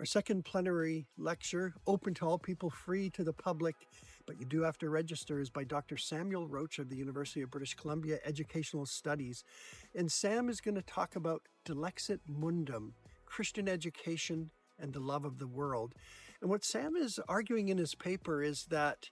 Our second plenary lecture, open to all people, free to the public, but you do have to register, is by Dr. Samuel Rocha of the University of British Columbia Educational Studies. And Sam is going to talk about DILEXIT MUNDUM, Christian education and the love of the world. And what Sam is arguing in his paper is that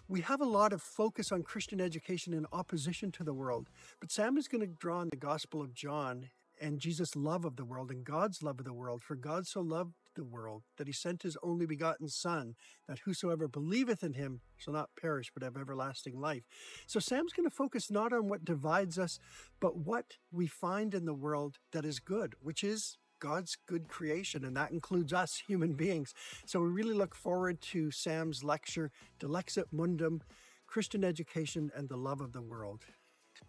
we have a lot of focus on Christian education in opposition to the world, but Sam is going to draw on the Gospel of John and Jesus' love of the world and God's love of the world. For God so loved the world that he sent his only begotten Son, that whosoever believeth in him shall not perish but have everlasting life. So Sam's going to focus not on what divides us, but what we find in the world that is good, which is God's good creation, and that includes us human beings. So we really look forward to Sam's lecture, DILEXIT MUNDUM, Christian Education and the Love of the World.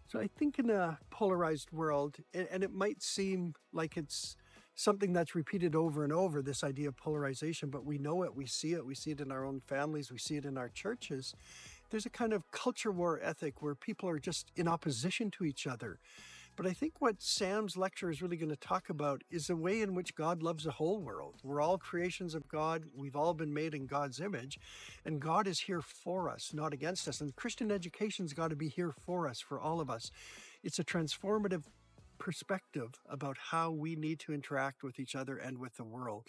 So I think in a polarized world, and it might seem like it's something that's repeated over and over, this idea of polarization, but we know it, we see it in our own families, we see it in our churches. There's a kind of culture war ethic where people are just in opposition to each other. But I think what Sam's lecture is really going to talk about is the way in which God loves the whole world. We're all creations of God. We've all been made in God's image, and God is here for us, not against us. And Christian education's got to be here for us, for all of us. It's a transformative perspective about how we need to interact with each other and with the world.